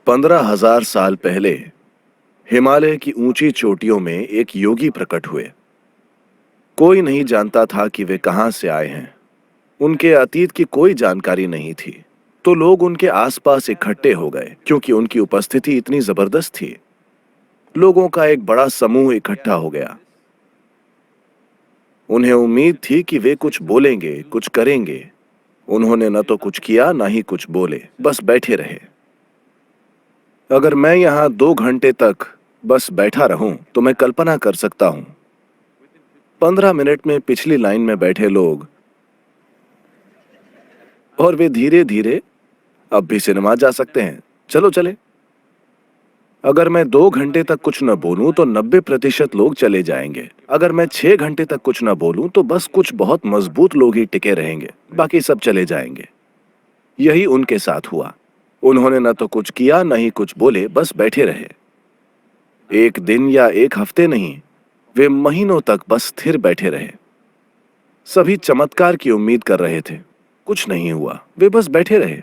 15,000 साल पहले हिमालय की ऊंची चोटियों में एक योगी प्रकट हुए। कोई नहीं जानता था कि वे कहां से आए हैं। उनके अतीत की कोई जानकारी नहीं थी, तो लोग उनके आसपास इकट्ठे हो गए क्योंकि उनकी उपस्थिति इतनी जबरदस्त थी। लोगों का एक बड़ा समूह इकट्ठा हो गया। उन्हें उम्मीद थी कि वे कुछ बोलेंगे, कुछ करेंगे। उन्होंने न तो कुछ किया, न ही कुछ बोले, बस बैठे रहे। अगर मैं यहां 2 घंटे तक बस बैठा रहूं तो मैं कल्पना कर सकता हूं 15 मिनट में पिछली लाइन में बैठे लोग, और वे धीरे धीरे अब भी सिनेमा जा सकते हैं। चलो चले। अगर मैं 2 घंटे तक कुछ न बोलूं तो 90% लोग चले जाएंगे। अगर मैं 6 घंटे तक कुछ न बोलूं तो बस कुछ बहुत मजबूत लोग ही टिके रहेंगे, बाकी सब चले जाएंगे। यही उनके साथ हुआ। उन्होंने न तो कुछ किया, न ही कुछ बोले, बस बैठे रहे। एक दिन या एक हफ्ते नहीं, वे महीनों तक बस स्थिर बैठे रहे। सभी चमत्कार की उम्मीद कर रहे थे, कुछ नहीं हुआ, वे बस बैठे रहे।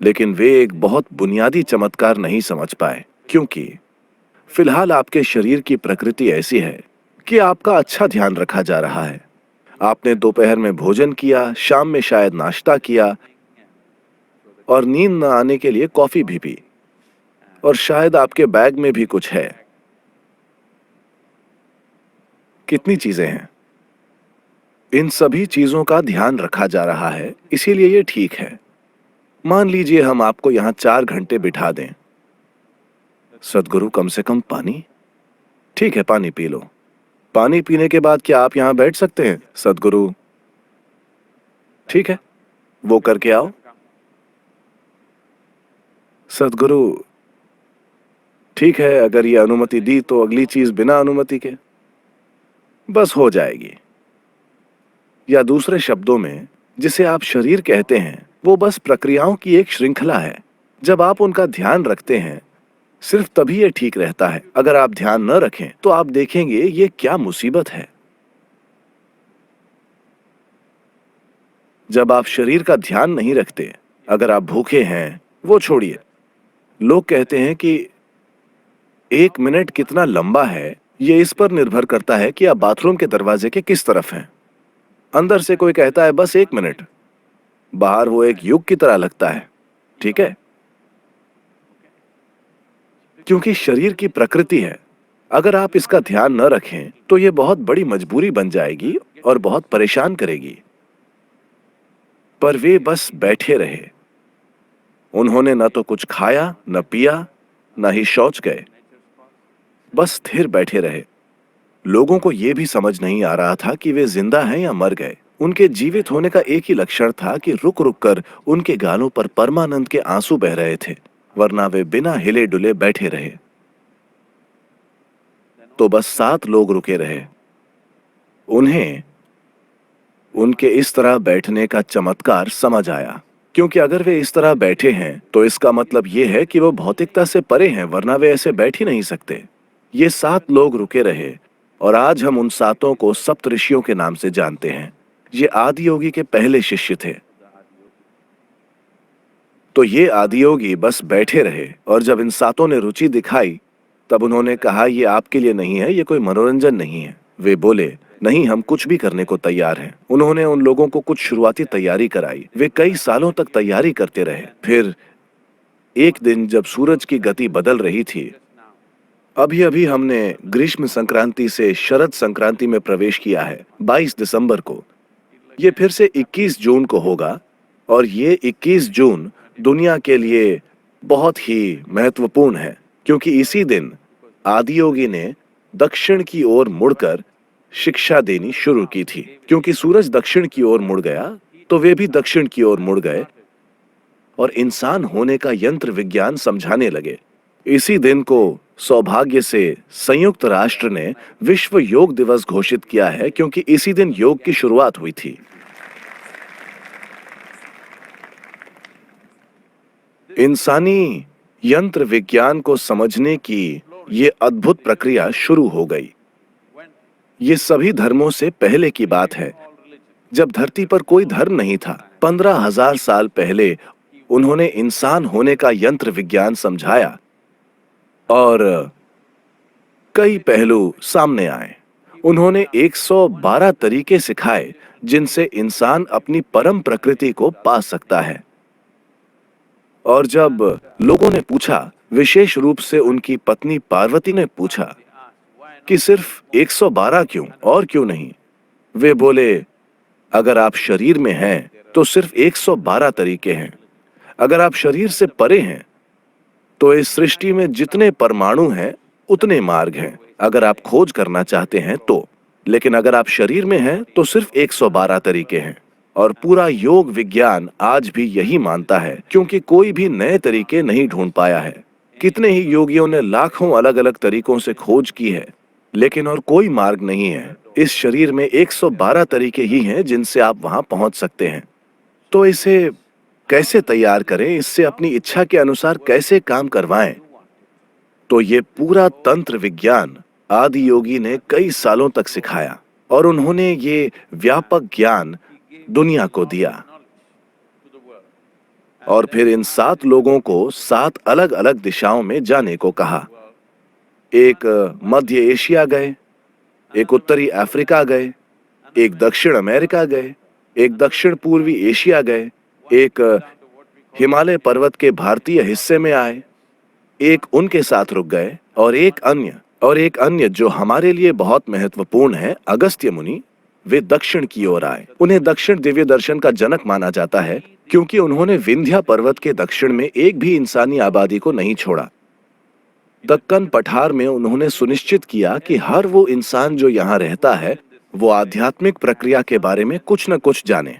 लेकिन वे एक बहुत बुनियादी चमत्कार नहीं समझ पाए, क्योंकि फिलहाल आपके शरीर की प्रकृति ऐसी है कि आपका अच्छा ध्यान रखा जा रहा है। आपने दोपहर में भोजन किया, शाम में शायद नाश्ता किया, और नींद न आने के लिए कॉफी भी पी, और शायद आपके बैग में भी कुछ है। कितनी चीजें हैं। इन सभी चीजों का ध्यान रखा जा रहा है, इसीलिए ये ठीक है। मान लीजिए हम आपको यहां 4 घंटे बिठा दें। सदगुरु, कम से कम पानी। ठीक है, पानी पी लो। पानी पीने के बाद क्या आप यहां बैठ सकते हैं? सदगुरु, ठीक है, वो करके आओ। सदगुरु, ठीक है, अगर ये अनुमति दी तो अगली चीज बिना अनुमति के बस हो जाएगी। या दूसरे शब्दों में, जिसे आप शरीर कहते हैं, वो बस प्रक्रियाओं की एक श्रृंखला है। जब आप उनका ध्यान रखते हैं, सिर्फ तभी ये ठीक रहता है। अगर आप ध्यान न रखें तो आप देखेंगे ये क्या मुसीबत है। जब आप शरीर का ध्यान नहीं रखते, अगर आप भूखे हैं, वो छोड़िए। लोग कहते हैं कि 1 मिनट कितना लंबा है, ये इस पर निर्भर करता है कि आप बाथरूम के दरवाजे के किस तरफ हैं। अंदर से कोई कहता है बस 1 मिनट, बाहर वो एक युग की तरह लगता है। ठीक है, क्योंकि शरीर की प्रकृति है। अगर आप इसका ध्यान न रखें तो ये बहुत बड़ी मजबूरी बन जाएगी और बहुत परेशान करेगी। पर वे बस बैठे रहे। उन्होंने न तो कुछ खाया, न पिया, न ही शौच गए, बस स्थिर बैठे रहे। लोगों को यह भी समझ नहीं आ रहा था कि वे जिंदा हैं या मर गए। उनके जीवित होने का एक ही लक्षण था कि रुक रुक कर उनके गालों पर परमानंद के आंसू बह रहे थे, वरना वे बिना हिले डुले बैठे रहे। तो बस 7 लोग रुके रहे। उन्हें उनके इस तरह बैठने का चमत्कार समझ आया, क्योंकि अगर वे इस तरह बैठे हैं तो इसका मतलब यह है कि वो भौतिकता से परे हैं, वरना वे ऐसे बैठ ही नहीं सकते। ये 7 लोग रुके रहे, और आज हम उन 7 को सप्तऋषियों के नाम से जानते हैं। ये आदियोगी के पहले शिष्य थे। तो ये आदियोगी बस बैठे रहे, और जब इन 7 ने रुचि दिखाई, तब उन्होंने कहा, ये आपके लिए नहीं है, ये कोई मनोरंजन नहीं है। वे बोले, नहीं, हम कुछ भी करने को तैयार हैं। उन्होंने उन लोगों को कुछ शुरुआती तैयारी कराई। वे कई सालों तक तैयारी करते रहे। फिर एक दिन जब सूरज की गति बदल रही थी, अभी अभी हमने ग्रीष्म संक्रांति से शरद संक्रांति में प्रवेश किया है, 22 दिसंबर को। ये फिर से 21 जून को होगा, और ये 21 जून दुनिया के लिए बहुत ही महत्वपूर्ण है, क्योंकि इसी दिन आदियोगी ने दक्षिण की ओर मुड़कर शिक्षा देनी शुरू की थी। क्योंकि सूरज दक्षिण की ओर मुड़ गया, तो वे भी दक्षिण की ओर मुड़ गए और इंसान होने का यंत्र विज्ञान समझाने लगे। इसी दिन को सौभाग्य से संयुक्त राष्ट्र ने विश्व योग दिवस घोषित किया है, क्योंकि इसी दिन योग की शुरुआत हुई थी। इंसानी यंत्र विज्ञान को समझने की ये अद्भुत प्रक्रिया शुरू हो गई। ये सभी धर्मों से पहले की बात है, जब धरती पर कोई धर्म नहीं था। 15,000 साल पहले उन्होंने इंसान होने का यंत्र विज्ञान समझाया और कई पहलू सामने आए। उन्होंने 112 तरीके सिखाए जिनसे इंसान अपनी परम प्रकृति को पा सकता है। और जब लोगों ने पूछा, विशेष रूप से उनकी पत्नी पार्वती ने पूछा कि सिर्फ 112 क्यों और क्यों नहीं, वे बोले, अगर आप शरीर में हैं तो सिर्फ 112 तरीके हैं। अगर आप शरीर से परे हैं तो इस सृष्टि में जितने परमाणु हैं उतने मार्ग हैं, अगर आप खोज करना चाहते हैं तो। लेकिन अगर आप शरीर में हैं तो सिर्फ 112 तरीके हैं। और पूरा योग विज्ञान आज भी यही मानता है, क्योंकि कोई भी नए तरीके नहीं ढूंढ पाया है। कितने ही योगियों ने लाखों अलग अलग तरीकों से खोज की है, लेकिन और कोई मार्ग नहीं है। इस शरीर में 112 तरीके ही हैं जिनसे आप वहां पहुंच सकते हैं। तो इसे कैसे तैयार करें, इससे अपनी इच्छा के अनुसार कैसे काम करवाएं? तो ये पूरा तंत्र विज्ञान आदि योगी ने कई सालों तक सिखाया और उन्होंने ये व्यापक ज्ञान दुनिया को दिया। और फिर इन 7 लोगों को 7 अलग अलग दिशाओं में जाने को कहा। एक मध्य एशिया गए, एक उत्तरी अफ्रीका गए, एक दक्षिण अमेरिका गए, एक दक्षिण पूर्वी एशिया गए, एक हिमालय पर्वत के भारतीय हिस्से में आए, एक उनके साथ रुक गए, और एक अन्य जो हमारे लिए बहुत महत्वपूर्ण है, अगस्त्य मुनि, वे दक्षिण की ओर आए। उन्हें दक्षिण दिव्य दर्शन का जनक माना जाता है, क्योंकि उन्होंने विंध्या पर्वत के दक्षिण में एक भी इंसानी आबादी को नहीं छोड़ा। दक्कन पठार में उन्होंने सुनिश्चित किया कि हर वो इंसान जो यहाँ रहता है, वो आध्यात्मिक प्रक्रिया के बारे में कुछ न कुछ जाने।